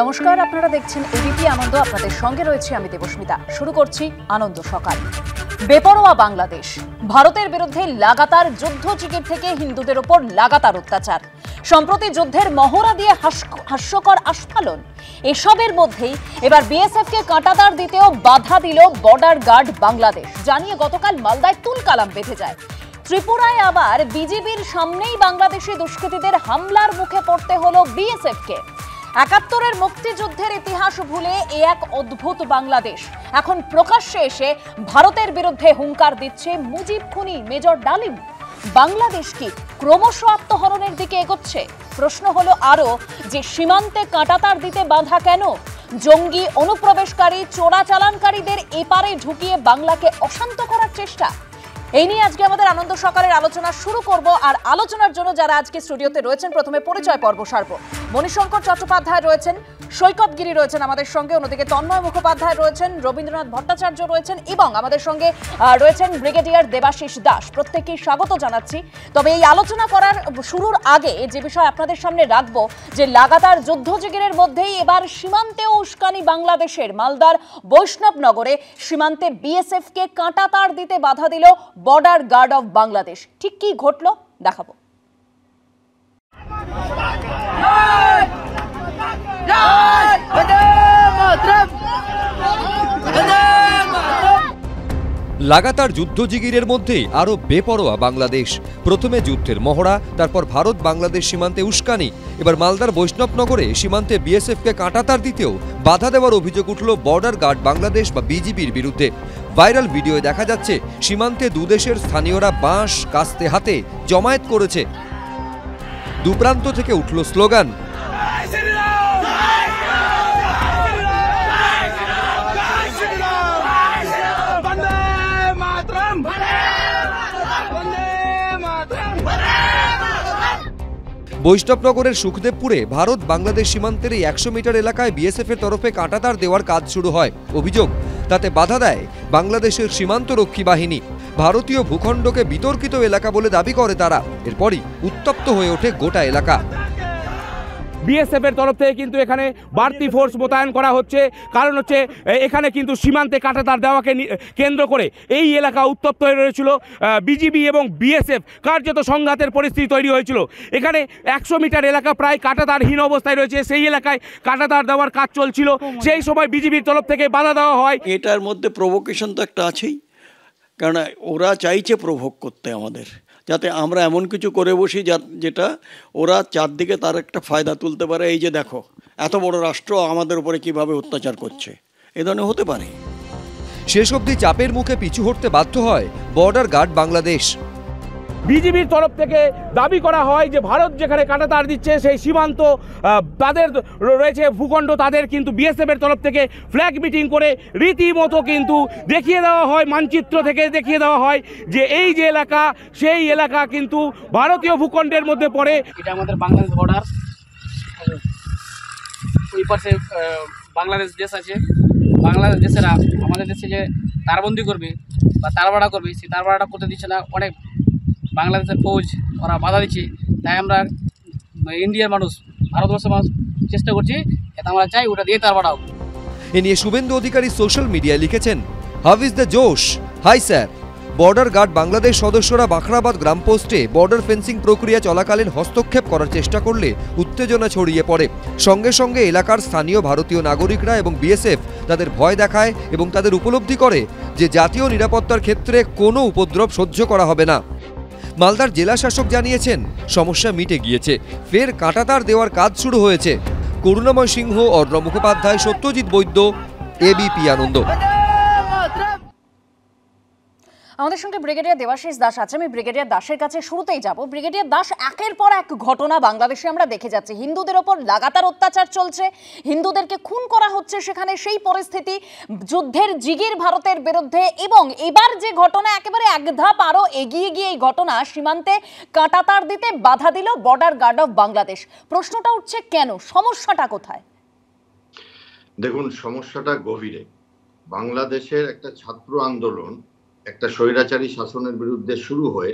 নমস্কার, আপনারা দেখছেন এবিপি আনন্দ। আপনাদের সঙ্গে রয়েছে আমি দেবস্মিতা। শুরু করছি আনন্দ সকাল। বেপরোয়া বাংলাদেশ, ভারতের বিরুদ্ধে লাগাতার যুদ্ধ জিগির থেকে হিন্দুদের ওপর লাগাতার অত্যাচার, সম্প্রতি যুদ্ধের মহড়া দিয়ে হাস্যকর আস্ফালন। এসবের মধ্যেই এবার বিএসএফকে কাঁটাতার দিতেও বাধা দিল বর্ডার গার্ড বাংলাদেশ, জানিয়ে গতকাল মালদায় তুলকালাম বেঁধে যায়। ত্রিপুরায় আবার বিজিবির সামনেই বাংলাদেশি দুষ্কৃতীদের হামলার মুখে পড়তে হলো বিএসএফকে। ৭১-এর মুক্তিযুদ্ধের ইতিহাস ভুলে এ এক অদ্ভুত বাংলাদেশ এখন প্রকাশ্যে এসে ভারতের বিরুদ্ধে হুঙ্কার দিচ্ছে মুজিব খুনি মেজর ডালিম। বাংলাদেশ কি ক্রমশ আত্মহরণের দিকে এগোচ্ছে? প্রশ্ন হলো আরো যে সীমান্তে কাঁটাতার দিতে বাধা কেন? জঙ্গি অনুপ্রবেশকারী চোরাচালানকারীদের এপারে ঢুকিয়ে বাংলাকে অশান্ত করার চেষ্টা। এই নিয়ে আজকে আমাদের আনন্দ সকালের আলোচনা শুরু করব। আর আলোচনার জন্য যারা আজকে স্টুডিওতে রয়েছেন, প্রথমে পরিচয় পর্ব সারব। মণিশঙ্কর চট্টোপাধ্যায় রয়েছেন, সৈকত গিরি রয়েছেন আমাদের সঙ্গে, অন্যদিকে তন্ময় মুখোপাধ্যায় রয়েছেন, রবীন্দ্রনাথ ভট্টাচার্য রয়েছেন এবং আমাদের সঙ্গে রয়েছেন ব্রিগেডিয়ার দেবাশিস দাস। প্রত্যেককেই স্বাগত জানাচ্ছি। তবে এই আলোচনা করার শুরুর আগে যে বিষয় আপনাদের সামনে রাখবো, যে লাগাতার যুদ্ধজিগিরের মধ্যেই এবার সীমান্তেও উস্কানি বাংলাদেশের। মালদার বৈষ্ণবনগরে সীমান্তে বিএসএফকে কাঁটাতার দিতে বাধা দিল বর্ডার গার্ড অফ বাংলাদেশ। ঠিক কি ঘটলো দেখাবো। লাগাতার যুদ্ধজিগিরের মধ্যেই আরো বেপরোয়া বাংলাদেশ। প্রথমে যুদ্ধের মহড়া, তারপর ভারত বাংলাদেশ সীমান্তে উস্কানি। এবার মালদার বৈষ্ণবনগরে সীমান্তে বিএসএফকে কাঁটাতার দিতেও বাধা দেওয়ার অভিযোগ উঠল বর্ডার গার্ড বাংলাদেশ বা বিজিবির বিরুদ্ধে। ভাইরাল ভিডিওয়ে দেখা যাচ্ছে সীমান্তে দুদেশের স্থানীয়রা বাঁশ কাস্তে হাতে জমায়েত করেছে। দুপ্রান্ত থেকে উঠল স্লোগান। বৈষ্ণবনগরের সুখদেবপুরে ভারত বাংলাদেশ সীমান্তের এই ১০০ মিটার এলাকায় বিএসএফ এর তরফে কাঁটাতার দেওয়ার কাজ শুরু হয়। অভিযোগ, তাতে বাধা দেয় বাংলাদেশের সীমান্তরক্ষী বাহিনী। ভারতীয় ভূখণ্ডকে বিতর্কিত এলাকা বলে দাবি করে তারা। এরপরই উত্তপ্ত হয়ে ওঠে গোটা এলাকা। বিএসএফ এর তরফ থেকে কিন্তু এখানে বাড়তি ফোর্স মোতায়েন করা হচ্ছে। কারণ হচ্ছে এখানে কিন্তু সীমান্তে কাঁটাতার দেওয়াকে কেন্দ্র করে এই এলাকা উত্তপ্ত হয়ে রয়েছিল। বিজিবি এবং বিএসএফ কার্যত সংঘাতের পরিস্থিতি তৈরি হয়েছিল। এখানে ১০০ মিটার এলাকা প্রায় কাঁটাতারহীন অবস্থায় রয়েছে। সেই এলাকায় কাঁটাতার দেওয়ার কাজ চলছিল। সেই সময় বিজিবির তরফ থেকে বাধা দেওয়া হয়। এটার মধ্যে প্রভোকেশন তো একটা আছেই, কারণ ওরা চাইছে প্রভোগ করতে আমাদের, যাতে আমরা এমন কিছু করে বসি যেটা ওরা চারদিকে তার একটা ফায়দা তুলতে পারে। এই যে দেখো এত বড় রাষ্ট্র আমাদের উপরে কিভাবে অত্যাচার করছে, এ ধরনের হতে পারে। শেষ অবধি চাপের মুখে পিছু হটতে বাধ্য হয় বর্ডার গার্ড বাংলাদেশ। বিজিবির তরফ থেকে দাবি করা হয় যে ভারত যেখানে কাঁটাতার দিচ্ছে সেই সীমান্ত তাদের রয়েছে ভূখণ্ড, তাদের কিন্তু বিএসএফ এর তরফ থেকে ফ্ল্যাগ মিটিং করে রীতিমতো কিন্তু দেখিয়ে দেওয়া হয়, মানচিত্র থেকে দেখিয়ে দেওয়া হয় যে এই যে এলাকা সেই এলাকা কিন্তু ভারতীয় ভূখণ্ডের মধ্যে পড়ে। এটা আমাদের বাংলাদেশ বর্ডার, ওই পাশে বাংলাদেশ দেশ আছে। বাংলাদেশ দেশেরা আমাদের দেশে যে তারবন্দি করবে বা তারবাড়া করবে, সেই তারবাড়াটা করতে দিচ্ছে না। অনেক বাংলাদেশের ফৌজ ওরা বাধা দিচ্ছে। তাই আমরা ইন্ডিয়ার মানুষ, ভারতবর্ষের মানুষ চেষ্টা করছি, এটা আমরা চাই ওটা দিয়ে তার বাড়াও। এ নিয়ে শুভেন্দু অধিকারী সোশ্যাল মিডিয়ায় লিখেছেন, how is the josh, high sir. Border guard Bangladesh সদস্যরা বাখরাবাদ গ্রাম পোস্টে বর্ডার ফেন্সিং প্রক্রিয়া চলাকালীন হস্তক্ষেপ করার চেষ্টা করলে উত্তেজনা ছড়িয়ে পড়ে। সঙ্গে সঙ্গে এলাকার স্থানীয় ভারতীয় নাগরিকরা এবং বিএসএফ তাদের ভয় দেখায় এবং তাদের উপলব্ধি করে যে জাতীয় নিরাপত্তার ক্ষেত্রে কোনো উপদ্রব সহ্য করা হবে না। মালদার জেলা শাসক জানিয়েছেন সমস্যা মিটে গিয়েছে, ফের কাঁটাতার দেওয়ার কাজ শুরু হয়েছে। করুণাময় সিংহ, অর্ণ মুখোপাধ্যায়, সত্যজিৎ বৈদ্য, এবিপি আনন্দ। আমাদের সঙ্গে ব্রিগেডিয়ার দেবাশিস দাস আছে। আমি ব্রিগেডিয়ার দাসের কাছে শুরুতেই যাব। ব্রিগেডিয়ার দাস, একের পর এক ঘটনা বাংলাদেশে আমরা দেখে যাচ্ছি। হিন্দুদের ওপর লাগাতার অত্যাচার চলছে, হিন্দুদেরকে খুন করা হচ্ছে সেখানে। সেই পরিস্থিতি, যুদ্ধের জিগির ভারতের বিরুদ্ধে, এবং এবার যে ঘটনা একেবারে এক ধাপ আরো এগিয়ে গিয়ে এই ঘটনা সীমান্তে কাঁটাতার দিতে বাধা দিল বর্ডার গার্ড অফ বাংলাদেশ। প্রশ্নটা উঠছে কেন, সমস্যাটা কোথায়? দেখুন, সমস্যাটা গভীরে। বাংলাদেশের একটা ছাত্র আন্দোলন একটা স্বৈরাচারী শাসনের বিরুদ্ধে শুরু হয়ে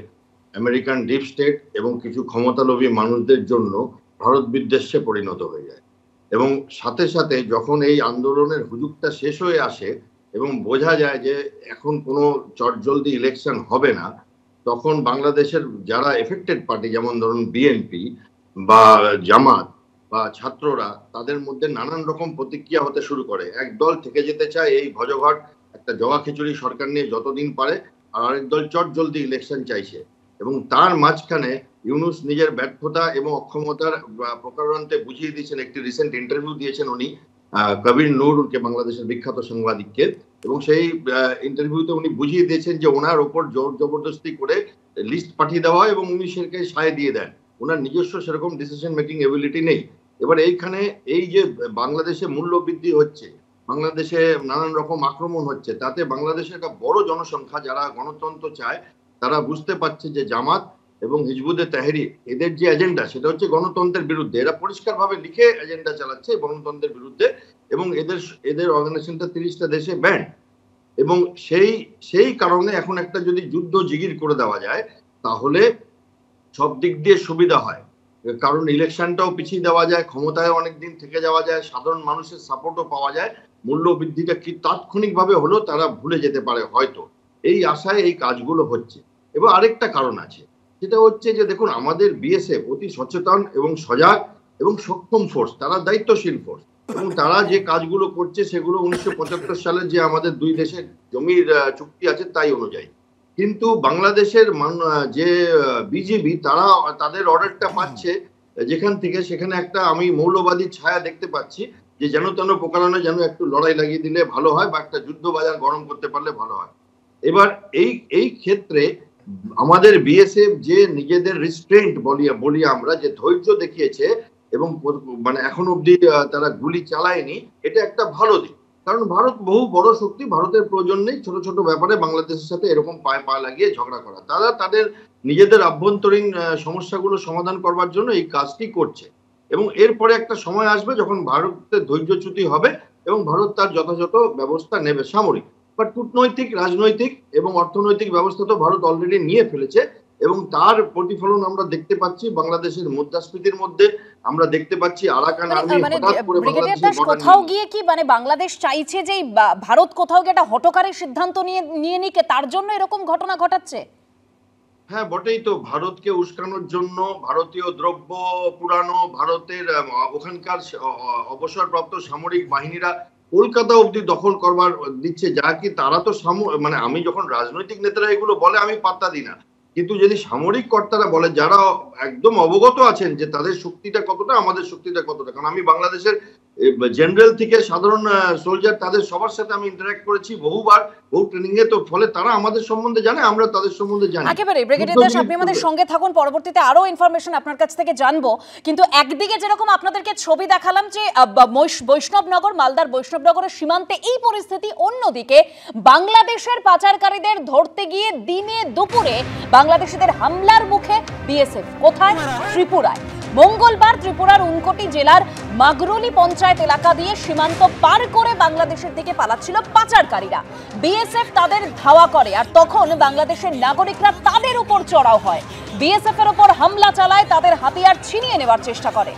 আমেরিকান ডিপ স্টেট এবং কিছু ক্ষমতালোভী মানুষদের জন্য ভারত বিদ্বেষে পরিণত হয়ে যায়। এবং সাথে সাথে যখন এই আন্দোলনের হুজুগটা শেষ হয়ে আসে এবং বোঝা যায় যে এখন কোনো চটজলদি ইলেকশন হবে না, তখন বাংলাদেশের যারা এফেক্টেড পার্টি, যেমন ধরুন বিএনপি বা জামাত বা ছাত্ররা, তাদের মধ্যে নানান রকম প্রতিক্রিয়া হতে শুরু করে। এক দল থেকে যেতে চায় এই ভজঘট একটা জগা খিচুড়ি সরকার নিয়ে যতদিন পারে, আর আরেক দল চটজলদি ইলেকশন চাইছে। এবং তার মাঝখানে ইউনূস নিজের ব্যর্থতা এবং অক্ষমতার প্রকারান্তে বুঝিয়ে দিয়েছেন। একটি রিসেন্ট ইন্টারভিউ দিয়েছেন উনি কবির নূরকে, বাংলাদেশের বিখ্যাত সাংবাদিককে, এবং সেই ইন্টারভিউতে উনি বুঝিয়ে দিয়েছেন যে ওনার ওপর জোর জবরদস্তি করে লিস্ট পাঠিয়ে দেওয়া হয় এবং উনি সেটাকে সায় দিয়ে দেন। ওনার নিজস্ব সেরকম ডিসিশন মেকিং এবিলিটি নেই। এবার এইখানে এই যে বাংলাদেশে মূল্য বৃদ্ধি হচ্ছে, বাংলাদেশে নানান রকম আক্রমণ হচ্ছে, তাতে বাংলাদেশের একটা বড় জনসংখ্যা যারা গণতন্ত্র চায় তারা বুঝতে পারছে যে জামাত এবং হিজবুতে তাহরির এদের যে এজেন্ডা সেটা হচ্ছে গণতন্ত্রের বিরুদ্ধে। এরা পরিষ্কারভাবে লিখে এজেন্ডা চালাচ্ছে গণতন্ত্রের বিরুদ্ধে, এবং এদের অর্গানাইজেশনটা 30টা দেশে ব্যান্ড। এবং সেই কারণে এখন একটা যদি যুদ্ধ জিগির করে দেওয়া যায় তাহলে সব দিক দিয়ে সুবিধা হয়। কারণ ইলেকশনটাও পিছিয়ে দেওয়া যায়, ক্ষমতায় অনেকদিন থেকে যাওয়া যায়, সাধারণ মানুষের সাপোর্টও পাওয়া যায়, মূল্য বৃদ্ধিটা কি তাৎক্ষণিকভাবে হলেও তারা ভুলে যেতে পারে হয়তো। এই আশায় এই কাজগুলো হচ্ছে। এবং আরেকটা কারণ আছে, সেটা হচ্ছে যে দেখুন, আমাদের বিএসএফ অতি সচেতন এবং সজাগ এবং সক্ষম ফোর্স, তারা দায়িত্বশীল ফোর্স, এবং তারা যে কাজগুলো করছে সেগুলো 1975 সালে যে আমাদের দুই দেশের জমির চুক্তি আছে তাই অনুযায়ী। কিন্তু বাংলাদেশের যে বিজিবি, তারা তাদের অর্ডারটা পাচ্ছে যেখান থেকে, সেখানে একটা আমি মৌলবাদী ছায়া দেখতে পাচ্ছি, যে যেন তেন প্রকারণে যেন একটু লড়াই লাগিয়ে দিলে ভালো হয় বা একটা যুদ্ধ বাজার গরম করতে পারলে ভালো হয়। এবার এই ক্ষেত্রে আমাদের বিএসএফ যে নিজেদের রিস্ট্রেন্ট বলি আমরা, যে ধৈর্য দেখিয়েছে এবং মানে এখন অব্দি তারা গুলি চালায়নি, এটা একটা ভালো দিক। কারণ ভারত বহু বড় শক্তি, ভারতের প্রয়োজন নেই ছোট ছোট ব্যাপারে বাংলাদেশের সাথে এরকম পায়ে পা লাগিয়ে ঝগড়া করা। তারা তাদের নিজেদের আভ্যন্তরীণ সমস্যাগুলো সমাধান করবার জন্য এই কাজটি করছে। এবং এরপরে একটা সময় আসবে যখন ভারতের ধৈর্যচ্যুতি হবে এবং ভারত তার যথাযথ ব্যবস্থা নেবে, সামরিক বা কূটনৈতিক, রাজনৈতিক এবং অর্থনৈতিক ব্যবস্থা তো ভারত অলরেডি নিয়ে ফেলেছে। এবং তার প্রতিফলন আমরা দেখতে পাচ্ছি বাংলাদেশের মুদ্রাস্ফীতির মধ্যে, আমরা দেখতে পাচ্ছি আরাকান আর্মি হঠাৎ করে বাংলাদেশের কোথাও গিয়ে কি মানে বাংলাদেশ চাইছে যে ভারত কোথাও গিয়ে একটা হঠকারী সিদ্ধান্ত নিয়ে নিকে, তার জন্য এরকম ঘটনা ঘটাচ্ছে? হ্যাঁ বটেই তো, ভারতকে উস্কানোর জন্য ভারতীয় দ্রব্য পুরানো, ভারতের ওখানকার অবসরপ্রাপ্ত সামরিক বাহিনীরা কলকাতা অবধি দখল করবার দিচ্ছে, যা কি তারা তো মানে আমি যখন রাজনৈতিক নেতারা এগুলো বলে আমি পাত্তা দিই না, কিন্তু যদি সামরিক কর্তারা বলে, যারা একদম অবগত আছেন যে তাদের শক্তিটা কতটা, আমাদের শক্তিটা কতটা, কারণ আমি বাংলাদেশের জেনারেল থেকে সাধারণ সোলজার তাদের সবার সাথে আমি ইন্টারঅ্যাক্ট করেছি বহুবার, বহু ট্রেনিং এ, তো ফলে তারা আমাদের সম্বন্ধে জানে, আমরা তাদের সম্বন্ধে জানি। একেবারে ব্রিগেডিয়ার দাস, আপনি আমাদের সঙ্গে থাকুন, পরবর্তীতে আরো ইনফরমেশন আপনার কাছ থেকে জানবো। কিন্তু একদিকে যেরকম আপনাদেরকে ছবি দেখালাম যে বৈষ্ণবনগর, মালদার বৈষ্ণবনগরের সীমান্তে এই পরিস্থিতি, অন্যদিকে বাংলাদেশের পাচারকারীদের ধরতে গিয়ে দিনে দুপুরে বাংলাদেশিদের হামলার মুখে বিএসএফ। কোথায়? ত্রিপুরায়। মঙ্গলবার ত্রিপুরার উনকোটি জেলার মাগরুলি পঞ্চায়েত এলাকা দিয়ে সীমান্ত পার করে বাংলাদেশের দিকে পালাচ্ছিল পাচারকারীরা। বিএসএফ তাদের ধাওয়া করে, আর তখন বাংলাদেশের নাগরিকরা তাদের উপর চড়াও হয়, বিএসএফ এর উপর হামলা চালায়, তাদের হাতিয়ার ছিনিয়ে নেওয়ার চেষ্টা করে।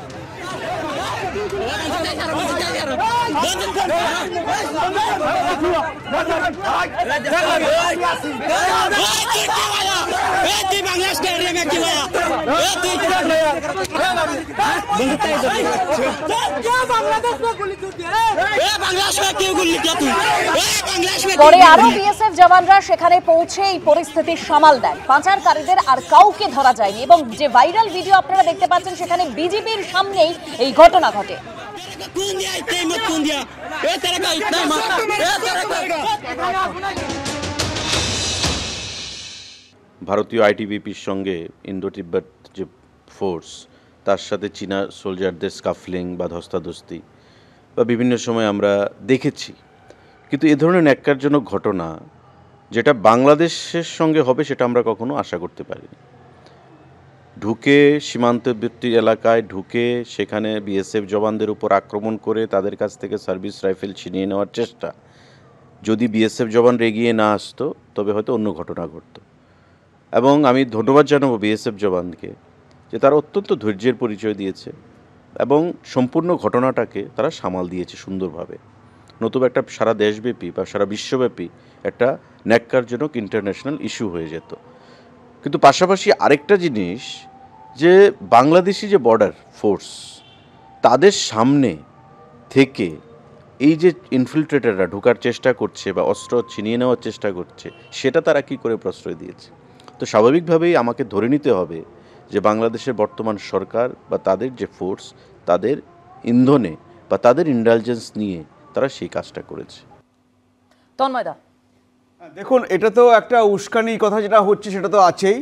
পরে আরো বিএসএফ জওয়ানরা সেখানে পৌঁছে এই পরিস্থিতি সামাল দেন। পাচারকারীদের আর কাউকে ধরা যায়নি, এবং যে ভাইরাল ভিডিও আপনারা দেখতে পাচ্ছেন সেখানে বিজেপির সামনেই এই ঘটনা ঘটে। ভারতীয় আইটিবিপির সঙ্গে ইন্দো তিব্বত যে ফোর্স, তার সাথে চীনা সোলজারদের স্কাফলিং বা ধস্তাধস্তি বা বিভিন্ন সময় আমরা দেখেছি। কিন্তু এ ধরনের ন্যাক্কারজনক ঘটনা যেটা বাংলাদেশের সঙ্গে হবে সেটা আমরা কখনো আশা করতে পারিনি। ঢুকে সীমান্তবর্তী এলাকায় ঢুকে সেখানে বিএসএফ জওয়ানদের উপর আক্রমণ করে তাদের কাছ থেকে সার্ভিস রাইফেল ছিনিয়ে নেওয়ার চেষ্টা, যদি বিএসএফ জওয়ান এগিয়ে না আসতো তবে হয়তো অন্য ঘটনা ঘটত। এবং আমি ধন্যবাদ জানাবো বিএসএফ জওয়ানকে যে তারা অত্যন্ত ধৈর্যের পরিচয় দিয়েছে এবং সম্পূর্ণ ঘটনাটাকে তারা সামাল দিয়েছে সুন্দরভাবে। নতুবা একটা সারা দেশব্যাপী বা সারা বিশ্বব্যাপী একটা ন্যাক্কারজনক ইন্টারন্যাশনাল ইস্যু হয়ে যেত। কিন্তু পাশাপাশি আরেকটা জিনিস, যে বাংলাদেশি যে বর্ডার ফোর্স, তাদের সামনে থেকে এই যে ইনফিলট্রেটাররা ঢোকার চেষ্টা করছে বা অস্ত্র ছিনিয়ে নেওয়ার চেষ্টা করছে, সেটা তারা কি করে প্রশ্রয় দিয়েছে। তো স্বাভাবিকভাবেই আমাকে ধরে নিতে হবে যে বাংলাদেশের বর্তমান সরকার বা তাদের যে ফোর্স, তাদের ইন্ধনে বা তাদের ইন্টেলিজেন্স নিয়ে তারা সেই কাজটা করেছে। তন্ময়দা, দেখুন, এটা তো একটা উস্কানি কথা যেটা হচ্ছে সেটা তো আছেই,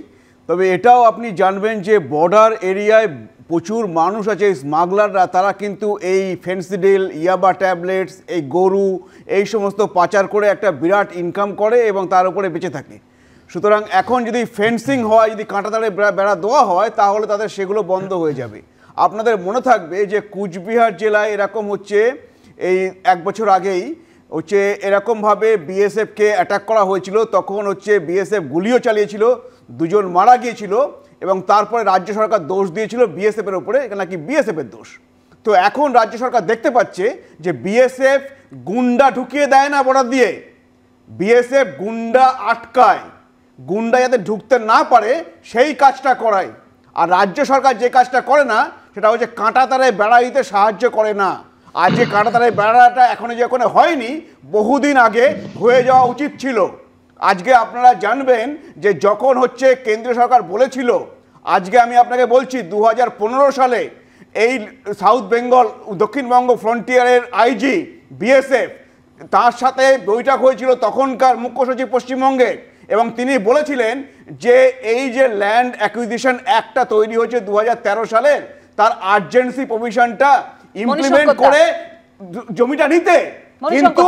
তবে এটাও আপনি জানবেন যে বর্ডার এরিয়ায় প্রচুর মানুষ আছে, স্মাগলাররা, তারা কিন্তু এই ফেন্সিডিল, ইয়াবা ট্যাবলেটস, এই গরু, এই সমস্ত পাচার করে একটা বিরাট ইনকাম করে এবং তার উপরে বেঁচে থাকে। সুতরাং এখন যদি ফেন্সিং হয়, যদি কাঁটাতারে বেড়া দেওয়া হয়, তাহলে তাদের সেগুলো বন্ধ হয়ে যাবে। আপনাদের মনে থাকবে যে কুচবিহার জেলায় এরকম হচ্ছে, এই 1 বছর আগেই হচ্ছে এরকমভাবে বিএসএফকে অ্যাটাক করা হয়েছিল। তখন হচ্ছে বিএসএফ গুলিও চালিয়েছিল, 2 জন মারা গিয়েছিল এবং তারপরে রাজ্য সরকার দোষ দিয়েছিল বিএসএফের ওপরে, নাকি বিএসএফের দোষ। তো এখন রাজ্য সরকার দেখতে পাচ্ছে যে বিএসএফ গুন্ডা ঢুকিয়ে দেয় না বর্ডার দিয়ে, বিএসএফ গুন্ডা আটকায়, গুন্ডা যাতে ঢুকতে না পারে সেই কাজটা করায়। আর রাজ্য সরকার যে কাজটা করে না সেটা হচ্ছে কাঁটাতারে বেড়া দিতে সাহায্য করে না। আর যে কাঁটাতারে বেড়াটা এখনো যে ওখানে হয়নি, বহুদিন আগে হয়ে যাওয়া উচিত ছিল। আজকে আপনারা জানবেন যে যখন হচ্ছে কেন্দ্রীয় সরকার বলেছিল, আজকে আমি আপনাকে বলছি 2015 সালে এই সাউথ বেঙ্গল দক্ষিণবঙ্গ ফ্রন্টিয়ারের আইজি বিএসএফ, তার সাথে বৈঠক হয়েছিল তখনকার মুখ্য সচিব পশ্চিমবঙ্গে, এবং তিনি বলেছিলেন যে এই যে ল্যান্ড অ্যাকুইজিশন অ্যাক্টটা তৈরি হয়েছে 2013 সালের, তার আর্জেন্সি প্রভিশনটা ইমপ্লিমেন্ট করে জমিটা নিতে, কিন্তু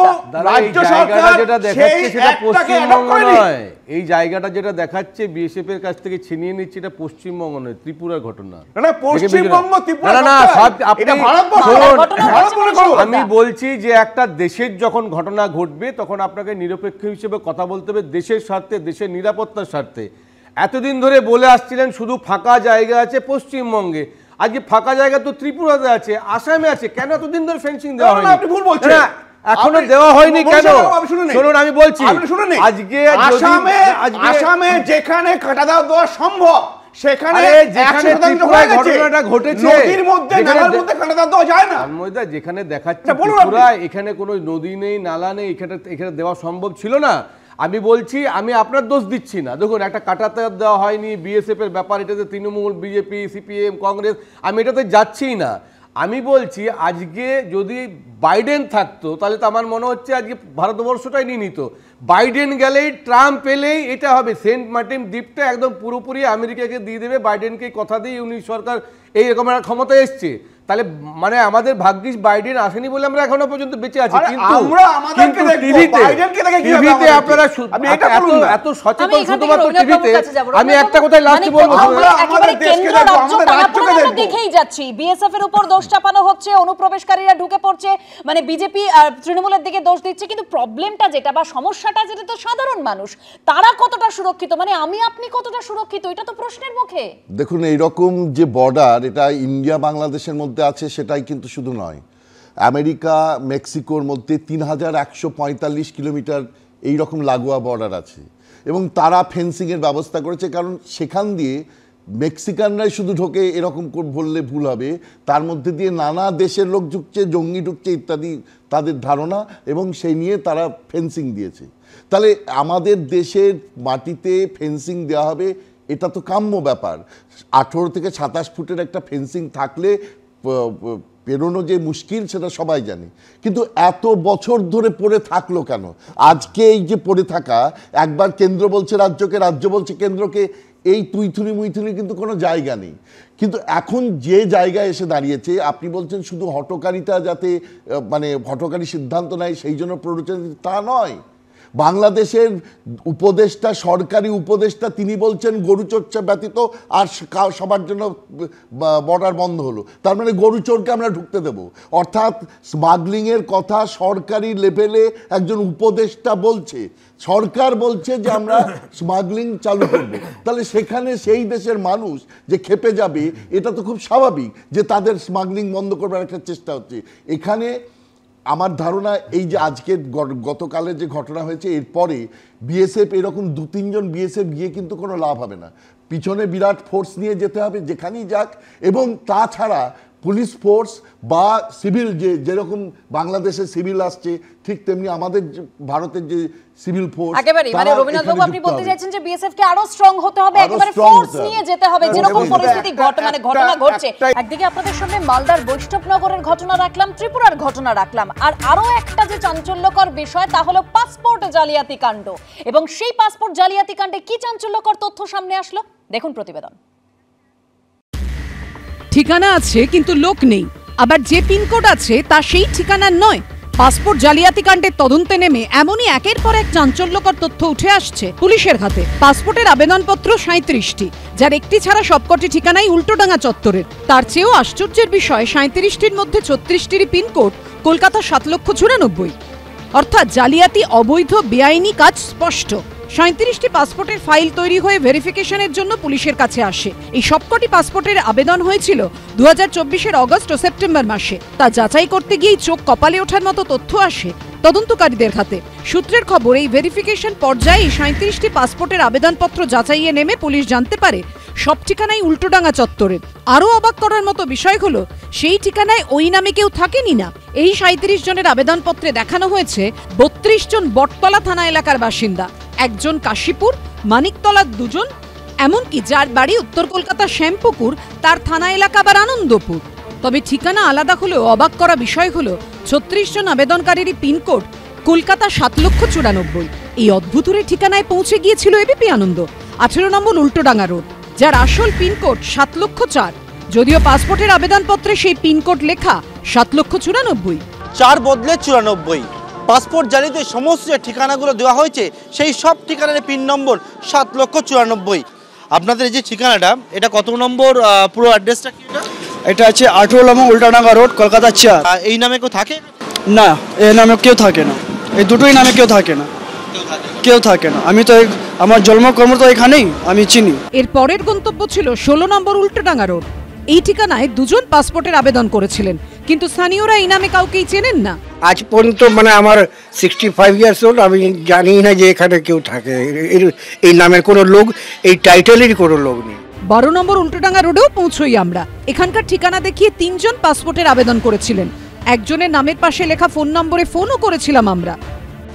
রাজ্য সরকার যেটা দেখাচ্ছে সেটা পশ্চিমবঙ্গ নয়, এই জায়গাটা যেটা দেখাচ্ছে বিএসএফ এর কাছ থেকে ছিনিয়ে নিচ্ছে, এটা পশ্চিমবঙ্গ নয়, ত্রিপুরার ঘটনা। পশ্চিমবঙ্গ ত্রিপুরা না, আমি বলছি যে একটা দেশের যখন ঘটনা ঘটবে তখন আপনাকে নিরপেক্ষ হিসেবে কথা বলতে হবে, দেশের স্বার্থে, দেশের নিরাপত্তার স্বার্থে। এতদিন ধরে বলে আসছিলেন শুধু ফাঁকা জায়গা আছে পশ্চিমবঙ্গে, আজকে ফাঁকা জায়গা তো ত্রিপুরাতে আছে, আসামে আছে, কেন এতদিন ধরে ফেন্সিং দেওয়া হয়নি? আপনি ভুল বলছেন, এখনো দেওয়া হয়নি কেন? শুনুন, আমি বলছি, আজকে আসামে যেখানে কাটা দেওয়া সম্ভব সেখানে ঘটনাটা ঘটেছে, নদীর মধ্যে নালার মধ্যে কাটা দেওয়া যায় না। তন্ময়দা, যেখানে দেখাচ্ছে ত্রিপুরা, এখানে কোনো নদী নেই, নালা নেই, এখানে দেওয়া সম্ভব ছিল না। আমি বলছি, আমি আপনার দোষ দিচ্ছি না। দেখুন, একটা কাঁটাতার দেওয়া হয়নি, বিএসএফ এর ব্যাপার, এটাতে তৃণমূল, বিজেপি, সিপিএম, কংগ্রেস, আমি এটাতে যাচ্ছিই না। আমি বলছি আজকে যদি বাইডেন থাকতো তাহলে তো আমার মনে হচ্ছে আজকে ভারতবর্ষটাই নিয়ে নিত। বাইডেন গেলেই, ট্রাম্প এলেই এটা হবে, সেন্ট মার্টিন দ্বীপটা একদম পুরোপুরি আমেরিকাকে দিয়ে দেবে, বাইডেনকে কথা দিয়ে উনি সরকার এইরকম একটা ক্ষমতায় এসছে। তাহলে মানে আমাদের ভাগ্যিস বাইডেন আসেনি বলে আমরা এখনো পর্যন্ত বেঁচে আছি। কিন্তু টিভিতে আপনারা এত সচেতন শুধুমাত্র টিভিতে। আমি একটা কথাই লাস্ট বলবো, দেখেই যাচ্ছি বিএসএফ এর উপর দোষ চাপানো হচ্ছে, অনুপ্রবেশকারীরা ঢুকে পড়ছে, মানে বিজেপি আর তৃণমূলের দিকে দোষ দিচ্ছে, কিন্তু প্রবলেমটা যেটা বা সমস্যাটা যেটা, তো সাধারণ মানুষ তারা কতটা সুরক্ষিত, মানে আমি আপনি কতটা সুরক্ষিত, এটা তো প্রশ্নের মুখে। দেখুন, এইরকম যে বর্ডার, এটা ইন্ডিয়া বাংলাদেশের মধ্যে আছে সেটাই কিন্তু শুধু নয়, আমেরিকা মেক্সিকোর মধ্যে 3145 কিলোমিটার এইরকম লাগোয়া বর্ডার আছে, এবং তারা ফেন্সিংয়ের ব্যবস্থা করেছে, কারণ সেখান দিয়ে মেক্সিকানরাই শুধু ঢোকে এরকম বললে ভুল হবে, তার মধ্যে দিয়ে নানা দেশের লোক ঢুকছে, জঙ্গি ঢুকছে ইত্যাদি তাদের ধারণা, এবং সেই নিয়ে তারা ফেন্সিং দিয়েছে। তাহলে আমাদের দেশের মাটিতে ফেন্সিং দেওয়া হবে, এটা তো কাম্য ব্যাপার। 18 থেকে 27 ফুটের একটা ফেন্সিং থাকলে পেরোনো যে মুশকিল সেটা সবাই জানে, কিন্তু এত বছর ধরে পড়ে থাকলো কেন? আজকে এই যে পড়ে থাকা, একবার কেন্দ্র বলছে রাজ্যকে, রাজ্য বলছে কেন্দ্রকে, এই তুইথুনি মুইথুনি কিন্তু কোনো জায়গা নেই। কিন্তু এখন যে জায়গায় এসে দাঁড়িয়েছে, আপনি বলছেন শুধু হঠকারিতা যাতে মানে হঠকারী সিদ্ধান্ত নেয় সেই জন্য প্ররোচনা, তা নয়। বাংলাদেশের উপদেষ্টা, সরকারি উপদেষ্টা, তিনি বলছেন গরু চর্চা ব্যতীত আর সবার জন্য বর্ডার বন্ধ হলো। তার মানে গরু চোরকে আমরা ঢুকতে দেব? অর্থাৎ স্মাগলিংয়ের কথা সরকারি লেভেলে একজন উপদেষ্টা বলছে, সরকার বলছে যে আমরা স্মাগলিং চালু করব। তাহলে সেখানে সেই দেশের মানুষ যে খেপে যাবে, এটা তো খুব স্বাভাবিক যে তাদের স্মাগলিং বন্ধ করবার একটা চেষ্টা হচ্ছে। এখানে আমার ধারণা এই যে আজকে গতকালের যে ঘটনা হয়েছে, এরপরে বিএসএফ এরকম 2-3 জন বিএসএফ গিয়ে কিন্তু কোনো লাভ হবে না, পিছনে বিরাট ফোর্স নিয়ে যেতে হবে যেখানেই যাক। এবং তাছাড়া পুলিশ ফোর্স বা সিভিল, যেরকম বাংলাদেশে সিভিল আসছে, ঠিক তেমনি আমাদের ভারতের যে সিভিল ফোর্স, একেবারে মানে রবীন্দ্রনাথ বাবু আপনি বলতে চাইছেন যে বিএসএফ কে আরো স্ট্রং হতে হবে, একেবারে ফোর্স নিয়ে যেতে হবে, যেরকম পরিস্থিতি ঘটনা ঘটছে। একদিকে আপনাদের সামনে মালদার বৈষ্ণবনগরের ঘটনা রাখলাম, ত্রিপুরার ঘটনা রাখলাম, আর আরো একটা যে চাঞ্চল্যকর বিষয় তা হলো পাসপোর্ট জালিয়াতি কাণ্ড। এবং সেই পাসপোর্ট জালিয়াতি কাণ্ডে কি চাঞ্চল্যকর তথ্য সামনে আসলো, দেখুন প্রতিবেদন। ঠিকানা আছে কিন্তু লোক নেই, আবার যে পিনকোড আছে তা সেই ঠিকানার নয়। পাসপোর্ট জালিয়াতি কাণ্ডের তদন্তে নেমে এমনই একের পর এক চাঞ্চল্যকর তথ্য উঠে আসছে পুলিশের হাতে। পাসপোর্টের আবেদনপত্র 37টি, যার একটি ছাড়া সবকটি ঠিকানাই উল্টোডাঙ্গা চত্বরের। তার চেয়েও আশ্চর্যের বিষয়, 37টির মধ্যে 36টিরই পিনকোড কলকাতা 7,94,000। অর্থাৎ জালিয়াতি, অবৈধ, বেআইনি কাজ স্পষ্ট। 37টি পাসপোর্টের ফাইল তৈরি হয়ে ভেরিফিকেশনের জন্য পুলিশের কাছে আসে। এই সবকটি পাসপোর্টের আবেদন হয়েছিল 2024-এর অগস্ট ও সেপ্টেম্বর মাসে। তা যাচাই করতে গিয়েই চোখ কপালে ওঠার মতো তথ্য আসে তদন্তকারীদের হাতে। সূত্রের খবর, এই ভেরিফিকেশন পর্যায়ে 37টি পাসপোর্টের আবেদনপত্র যাচাইয়ে নেমে পুলিশ জানতে পারে সব ঠিকানাই উল্টোডাঙ্গা চত্বরের। আরও অবাক করার মতো বিষয় হলো, সেই ঠিকানায় ওই নামে কেউ থাকেনি না। এই 37 জনের আবেদনপত্রে দেখানো হয়েছে 32 জন বটতলা থানা এলাকার বাসিন্দা, 1 জন কাশীপুর, মানিকতলার 2 জন, এমনকি যার বাড়ি উত্তর কলকাতা শ্যামপুকুর, তার থানা এলাকা আবার আনন্দপুর। তবে ঠিকানা আলাদা হলেও অবাক করা বিষয় হলো 36 জন আবেদনকারীরই পিনকোড কলকাতা 7,94,000। এই অদ্ভুতুরে ঠিকানায় পৌঁছে গিয়েছিল এবিপি আনন্দ, 18 নম্বর উল্টোডাঙ্গা রোড, যার আসল পিনকোড 7,04,000। যদিও পাসপোর্টের আবেদনপত্রে সেই পিনকোড লেখা 7,94,000। 4 বদলে 94। পাসপোর্ট জালিতে সমস্ত যে ঠিকানাগুলো দেওয়া হয়েছে, সেই সব ঠিকানার পিন নম্বর 7,94,000। আপনাদের এই যে ঠিকানাটা, এটা কত নম্বর, পুরো অ্যাড্রেসটা কি? এটা আছে 18 নম্বর উল্টাডাঙ্গা রোড, কলকাতা 4। এই নামে কেউ থাকে না? এই নামে কেউ থাকে না, এই দুটোই নামে কেউ থাকে না, কেউ থাকে না। আমি তো আমার জন্মকর্ম তো এখানেই, আমি চিনি। এর পরের গন্তব্য ছিল 16 নম্বর উল্টোডাঙ্গা রোড। এই ঠিকানায় 2 জন পাসপোর্টের আবেদন করেছিলেন, কিন্তু স্থানীয়রা এই নামে কাউকেই চেনেন না। আজ পর্যন্ত মানে আমার 65 ইয়ার্স ওল্ড, আমি জানি না যে এখানে কেউ থাকে, এই নামের কোনো লোক, এই টাইটেলেরই কোনো লোক নেই। 12 নম্বর উল্টোডাঙ্গা রোডেও পৌঁছই আমরা। এখানকার ঠিকানা দেখিয়ে 3 জন পাসপোর্টের আবেদন করেছিলেন। একজনের নামের পাশে লেখা ফোন নম্বরে ফোনও করেছিলাম আমরা।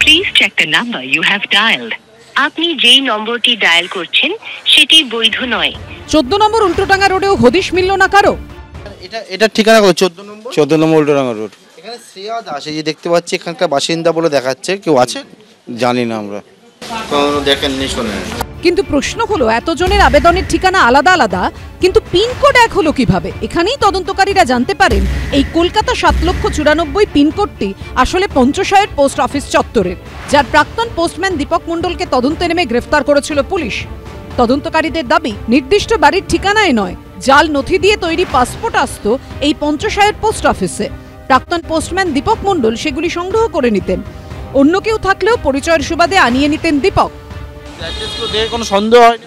Please check the number you have dialled. আপনি যেই নম্বরটি ডায়াল করছেন সেটি বৈধ নয়। 14 নম্বর উল্টোডাঙ্গা রোডেও হদিশ মিলল না কারো। এটা ঠিকানা কত? 14 নম্বর উল্টোডাঙ্গা রোড। এখানে শ্রেয়া দাস, এই যে দেখতে পাচ্ছি এখানকার বাসিন্দা বলে দেখাচ্ছে, কেউ আছে? জানি না, আমরা কখনো দেখেননি, শোনেন। কিন্তু প্রশ্ন হলো, এতজনের আবেদনের ঠিকানা আলাদা আলাদা, কিন্তু পিনকোড এক হলো কিভাবে? এখানেই তদন্তকারীরা জানতে পারেন এই কলকাতা 7,94,000 পিনকোডটি আসলে পঞ্চশায়ের পোস্ট অফিস চত্বরের, যার প্রাক্তন পোস্টম্যান দীপক মণ্ডলকে তদন্তে নেমে গ্রেফতার করেছিল পুলিশ। তদন্তকারীদের দাবি, নির্দিষ্ট বাড়ির ঠিকানায় নয়, জাল নথি দিয়ে তৈরি পাসপোর্ট আসত এই পঞ্চশায়ের পোস্ট অফিসে। প্রাক্তন পোস্টম্যান দীপক মণ্ডল সেগুলি সংগ্রহ করে নিতেন। অন্য কেউ থাকলেও পরিচয়ের সুবাদে আনিয়ে নিতেন দীপক। কোনো সন্দেহ হয়?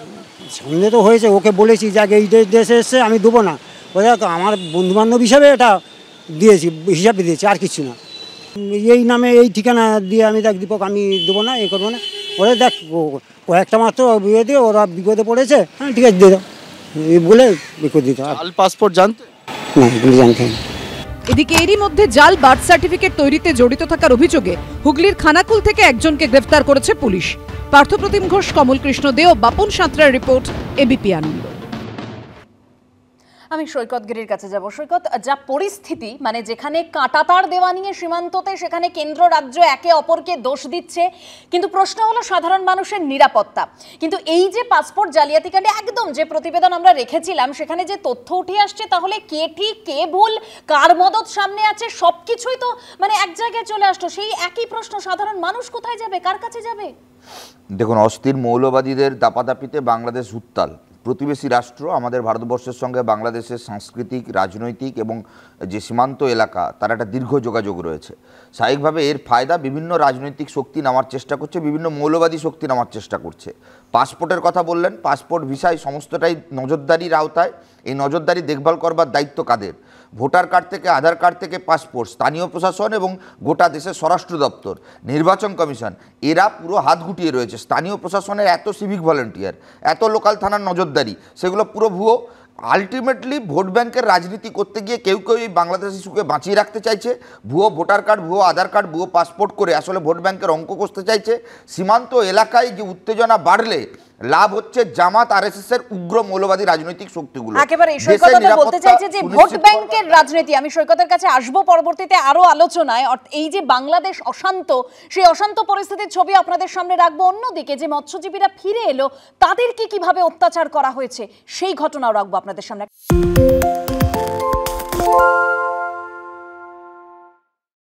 সন্দেহ তো হয়েছে, ওকে বলেছি যে আগে এই দেশে এসছে আমি দেবো না, ওই আমার বন্ধুবান্ধব হিসাবে এটা দিয়েছি, হিসাবে দিয়েছি, আর কিছু না। এই নামে এই ঠিকানা দিয়ে আমি দেখ দীপক আমি দেবো না, এ করবো না। ওরা দেখ কয়েকটা মাত্র বিয়ে দিয়ে ওরা বিপদে পড়েছে, হ্যাঁ ঠিক আছে দিয়ে দাও, এই বলে বিপদ দিতে। পাসপোর্ট জানতে না, এগুলি জানতে। এদিকে এরই মধ্যে জাল বার্থ সার্টিফিকেট তৈরিতে জড়িত থাকার অভিযোগে হুগলির খানাকুল থেকে একজনকে গ্রেফতার করেছে পুলিশ। পার্থপ্রতিম ঘোষ, কমল কৃষ্ণ দে ও বাপন সাঁতরার রিপোর্ট, এবিপি আনন্দ। আমি সৈকত গিরির কাছে যাব। সৈকত, যা পরিস্থিতি, মানে যেখানে কাঁটাতার দেওয়া নিয়ে সীমান্ততে, সেখানে কেন্দ্র রাজ্য একে অপরকে দোষ দিচ্ছে, কিন্তু প্রশ্ন হলো সাধারণ মানুষের নিরাপত্তা। কিন্তু এই যে পাসপোর্ট জালিয়াতি কাণ্ডে একদম যে প্রতিবেদন আমরা রেখেছিলাম, সেখানে যে তথ্য উঠে আসছে, তাহলে কে ঠিক কে ভুল, কার মদত সামনে আছে, সবকিছুই তো মানে এক জায়গায় চলে আসতো। সেই একই প্রশ্ন, সাধারণ মানুষ কোথায় যাবে, কার কাছে যাবে? দেখুন, অস্থির মৌলবাদীদের দাপাদাপিতে বাংলাদেশ উত্তাল। প্রতিবেশী রাষ্ট্র, আমাদের ভারতবর্ষের সঙ্গে বাংলাদেশের সাংস্কৃতিক, রাজনৈতিক এবং যে সীমান্ত এলাকা, তার একটা দীর্ঘ যোগাযোগ রয়েছে। স্বাভাবিকভাবে এর ফায়দা বিভিন্ন রাজনৈতিক শক্তি নেওয়ার চেষ্টা করছে, বিভিন্ন মৌলবাদী শক্তি নেওয়ার চেষ্টা করছে। পাসপোর্টের কথা বললেন, পাসপোর্ট ভিসায় সমস্তটাই নজরদারির আওতায়। এই নজরদারি দেখভাল করবার দায়িত্ব কাদের? ভোটার কার্ড থেকে আধার কার্ড থেকে পাসপোর্ট, স্থানীয় প্রশাসন এবং গোটা দেশের স্বরাষ্ট্র দপ্তর, নির্বাচন কমিশন, এরা পুরো হাত গুটিয়ে রয়েছে। স্থানীয় প্রশাসনের এত সিভিক ভলেন্টিয়ার, এত লোকাল থানার নজরদারি, সেগুলো পুরো ভুয়ো। আলটিমেটলি ভোট ব্যাংকের রাজনীতি করতে গিয়ে কেউ কেউ এই বাংলাদেশ ইস্যুকে বাঁচিয়ে রাখতে চাইছে। ভুয়ো ভোটার কার্ড, ভুয়ো আধার কার্ড, ভুয়ো পাসপোর্ট করে আসলে ভোট ব্যাংকের অঙ্ক কষতে চাইছে। সীমান্ত এলাকায় যে উত্তেজনা বাড়লে লাভ হচ্ছে জামাত, আরএসএস এর উগ্র মৌলবাদী রাজনৈতিক শক্তিগুলো। একেবারে সৈকত বলতে চাইছে যে ভোট ব্যাংকের রাজনীতি। আমি সৈকতের কাছে আসবো পরবর্তীতে আরো আলোচনায়। এই যে বাংলাদেশ অশান্ত, সেই অশান্ত পরিস্থিতির ছবি আপনাদের সামনে রাখবো। অন্যদিকে যে মৎস্যজীবীরা ফিরে এলো, তাদেরকে কিভাবে অত্যাচার করা হয়েছে সেই ঘটনাও রাখবো আপনাদের সামনে।